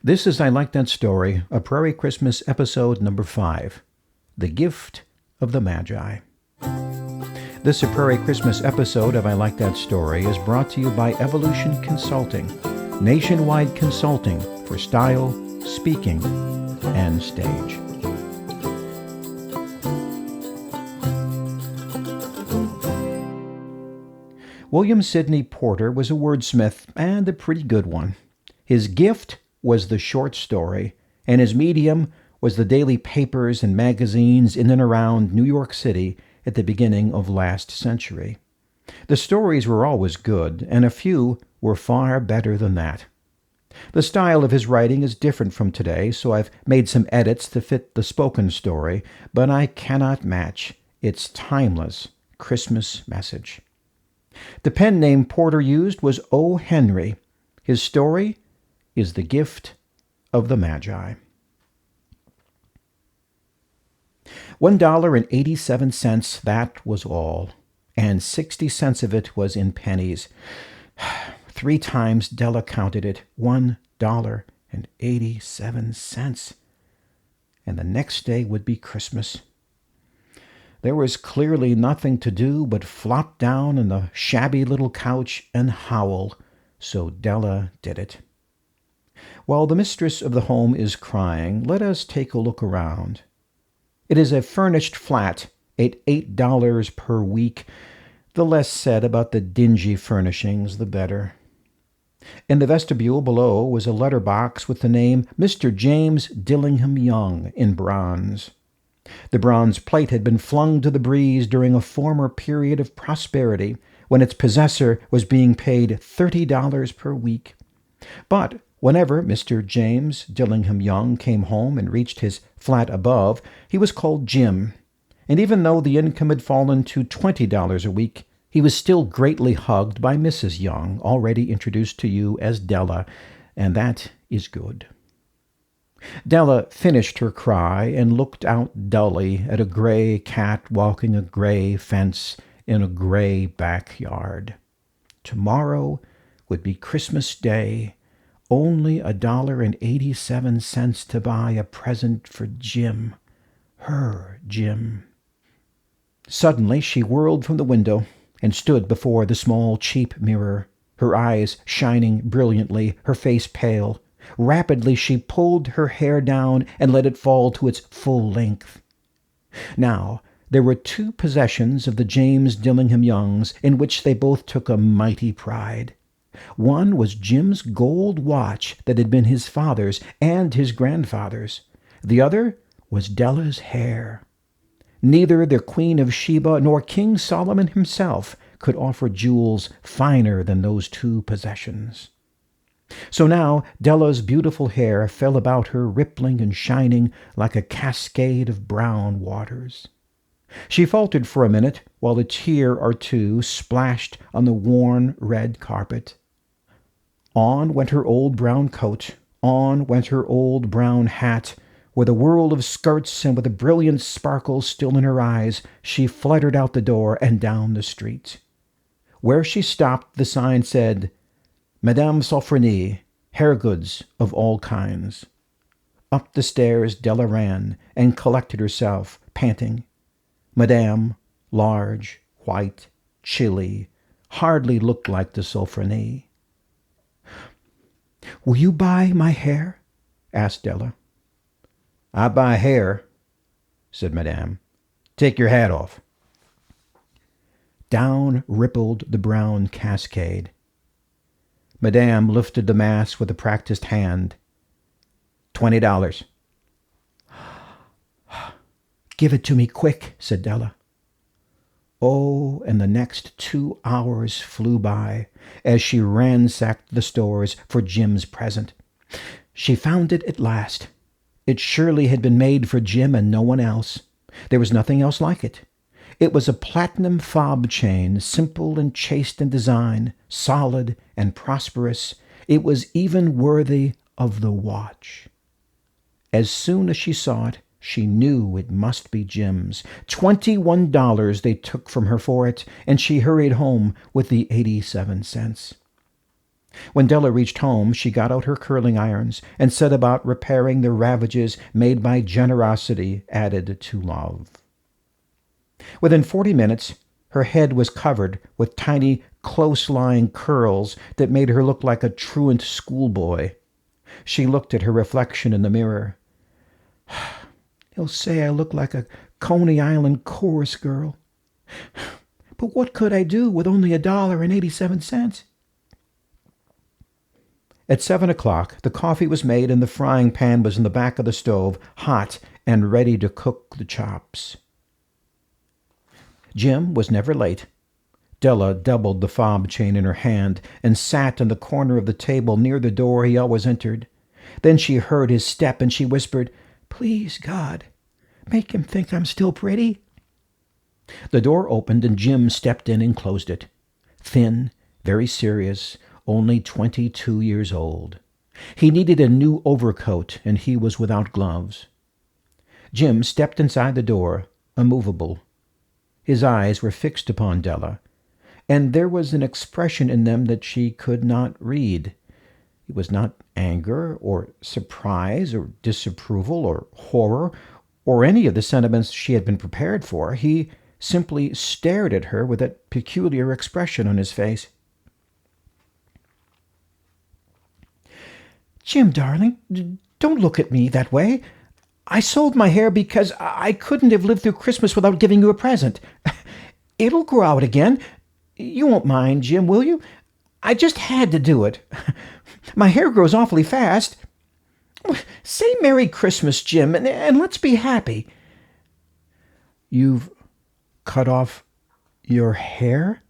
This is I Like That Story, a Prairie Christmas episode number 5, The Gift of the Magi. This A Prairie Christmas episode of I Like That Story is brought to you by Evolution Consulting, nationwide consulting for style, speaking, and stage. William Sidney Porter was a wordsmith, and a pretty good one. His gift was the short story, and his medium was the daily papers and magazines in and around New York City at the beginning of last century. The stories were always good, and a few were far better than that. The style of his writing is different from today, so I've made some edits to fit the spoken story, but I cannot match its timeless Christmas message. The pen name Porter used was O. Henry. His story is The Gift of the Magi. $1.87, that was all, and 60 cents of it was in pennies. 3 times Della counted it, $1.87. And the next day would be Christmas. There was clearly nothing to do but flop down on the shabby little couch and howl, so Della did it. While the mistress of the home is crying, let us take a look around. It is a furnished flat at $8 per week. The less said about the dingy furnishings, the better. In the vestibule below was a letter box with the name Mr. James Dillingham Young in bronze. The bronze plate had been flung to the breeze during a former period of prosperity when its possessor was being paid $30 per week. But whenever Mr. James Dillingham Young came home and reached his flat above, he was called Jim, and even though the income had fallen to $20 a week, he was still greatly hugged by Mrs. Young, already introduced to you as Della, and that is good. Della finished her cry and looked out dully at a gray cat walking a gray fence in a gray backyard. Tomorrow would be Christmas Day, only $1.87 to buy a present for Jim, her Jim. Suddenly she whirled from the window and stood before the small, cheap mirror, her eyes shining brilliantly, her face pale. Rapidly she pulled her hair down and let it fall to its full length. Now, there were 2 possessions of the James Dillingham Youngs in which they both took a mighty pride. One was Jim's gold watch that had been his father's and his grandfather's. The other was Della's hair. Neither the Queen of Sheba nor King Solomon himself could offer jewels finer than those 2 possessions. So now Della's beautiful hair fell about her, rippling and shining like a cascade of brown waters. She faltered for a minute while a tear or 2 splashed on the worn red carpet. On went her old brown coat, on went her old brown hat. With a whirl of skirts and with a brilliant sparkle still in her eyes, she fluttered out the door and down the street. Where she stopped, the sign said, Madame Sofronie, hair goods of all kinds. Up the stairs Della ran and collected herself, panting. Madame, large, white, chilly, hardly looked like the Sofronie. "Will you buy my hair?" asked Della. "I buy hair," said Madame. "Take your hat off." Down rippled the brown cascade. Madame lifted the mass with a practiced hand. $20. "Give it to me quick," said Della. Oh, and the next 2 hours flew by as she ransacked the stores for Jim's present. She found it at last. It surely had been made for Jim and no one else. There was nothing else like it. It was a platinum fob chain, simple and chaste in design, solid and prosperous. It was even worthy of the watch. As soon as she saw it, she knew it must be Jim's. $21 they took from her for it, and she hurried home with the 87 cents. When Della reached home, she got out her curling irons and set about repairing the ravages made by generosity added to love. Within 40 minutes, her head was covered with tiny, close-lying curls that made her look like a truant schoolboy. She looked at her reflection in the mirror. He'll say I look like a Coney Island chorus girl. But what could I do with only $1.87? At 7 o'clock, the coffee was made and the frying pan was in the back of the stove, hot and ready to cook the chops. Jim was never late. Della doubled the fob chain in her hand and sat in the corner of the table near the door he always entered. Then she heard his step and she whispered, "Please, God, make him think I'm still pretty." The door opened and Jim stepped in and closed it. Thin, very serious, only 22 years old. He needed a new overcoat and he was without gloves. Jim stepped inside the door, immovable. His eyes were fixed upon Della, and there was an expression in them that she could not read. It was not anger or surprise or disapproval or horror or any of the sentiments she had been prepared for. He simply stared at her with that peculiar expression on his face. "Jim, darling, don't look at me that way. I sold my hair because I couldn't have lived through Christmas without giving you a present. It'll grow out again. You won't mind, Jim, will you? I just had to do it. My hair grows awfully fast. Say Merry Christmas, Jim, and let's be happy." "You've cut off your hair?"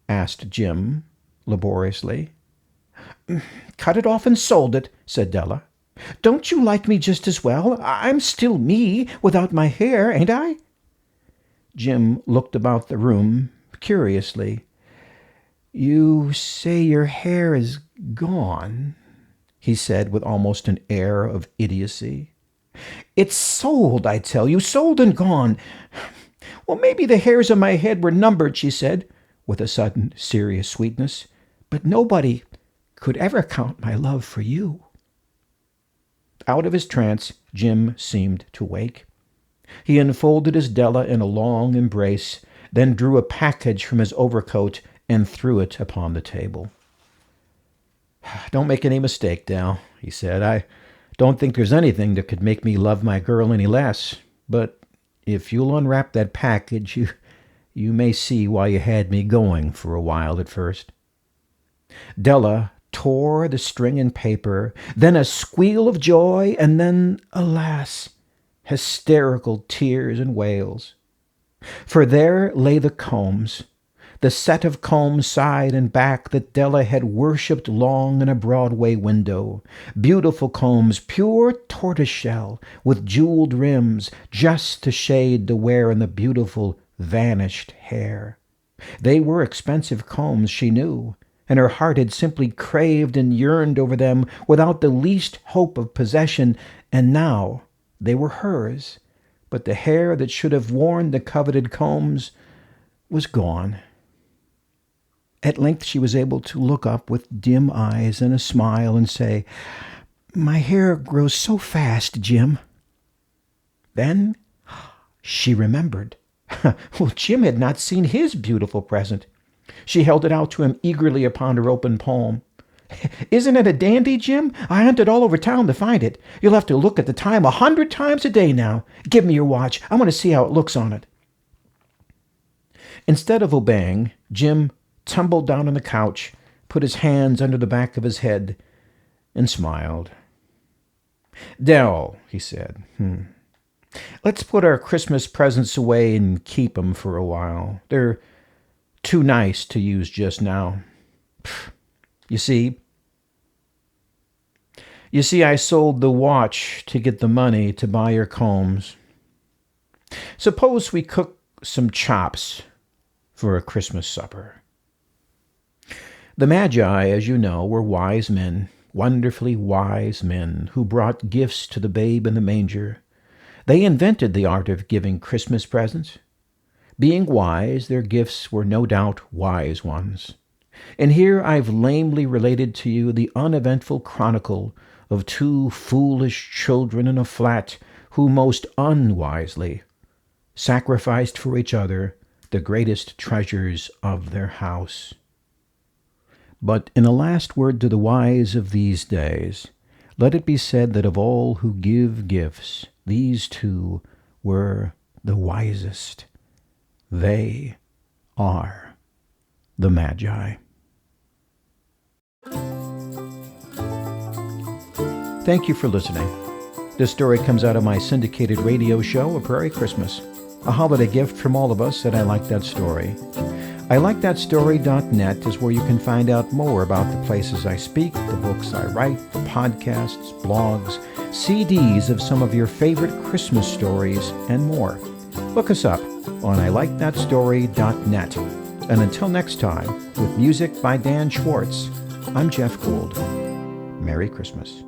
asked Jim laboriously. "Cut it off and sold it," said Della. "Don't you like me just as well? I'm still me without my hair, ain't I?" Jim looked about the room curiously. "You say your hair is gone," he said with almost an air of idiocy. "It's sold, I tell you, sold and gone. Well, maybe the hairs on my head were numbered," she said, with a sudden serious sweetness, "but nobody could ever count my love for you." Out of his trance, Jim seemed to wake. He enfolded his Della in a long embrace, then drew a package from his overcoat and threw it upon the table. "Don't make any mistake, Del," he said. "I don't think there's anything that could make me love my girl any less. But if you'll unwrap that package, you may see why you had me going for a while at first." Della tore the string and paper, then a squeal of joy, and then, alas, hysterical tears and wails. For there lay the combs, the set of combs side and back that Della had worshipped long in a Broadway window. Beautiful combs, pure tortoiseshell, with jeweled rims, just to shade the wear in the beautiful, vanished hair. They were expensive combs, she knew, and her heart had simply craved and yearned over them without the least hope of possession, and now they were hers, but the hair that should have worn the coveted combs was gone. At length she was able to look up with dim eyes and a smile and say, "My hair grows so fast, Jim." Then she remembered. Well, Jim had not seen his beautiful present. She held it out to him eagerly upon her open palm. "Isn't it a dandy, Jim? I hunted all over town to find it. You'll have to look at the time 100 times a day now. Give me your watch. I want to see how it looks on it." Instead of obeying, Jim tumbled down on the couch, put his hands under the back of his head, and smiled. "Dell," he said, "let's put our Christmas presents away and keep 'em for a while. They're too nice to use just now. You see, I sold the watch to get the money to buy your combs. Suppose we cook some chops for a Christmas supper." The Magi, as you know, were wise men, wonderfully wise men, who brought gifts to the babe in the manger. They invented the art of giving Christmas presents. Being wise, their gifts were no doubt wise ones. And here I've lamely related to you the uneventful chronicle of two foolish children in a flat who most unwisely sacrificed for each other the greatest treasures of their house. But in a last word to the wise of these days, let it be said that of all who give gifts, these two were the wisest. They are the Magi. Thank you for listening. This story comes out of my syndicated radio show, A Prairie Christmas, a holiday gift from all of us at I Like That Story. ILikeThatStory.net is where you can find out more about the places I speak, the books I write, the podcasts, blogs, CDs of some of your favorite Christmas stories, and more. Look us up on ILikeThatStory.net. And until next time, with music by Dan Schwartz, I'm Jeff Gould. Merry Christmas.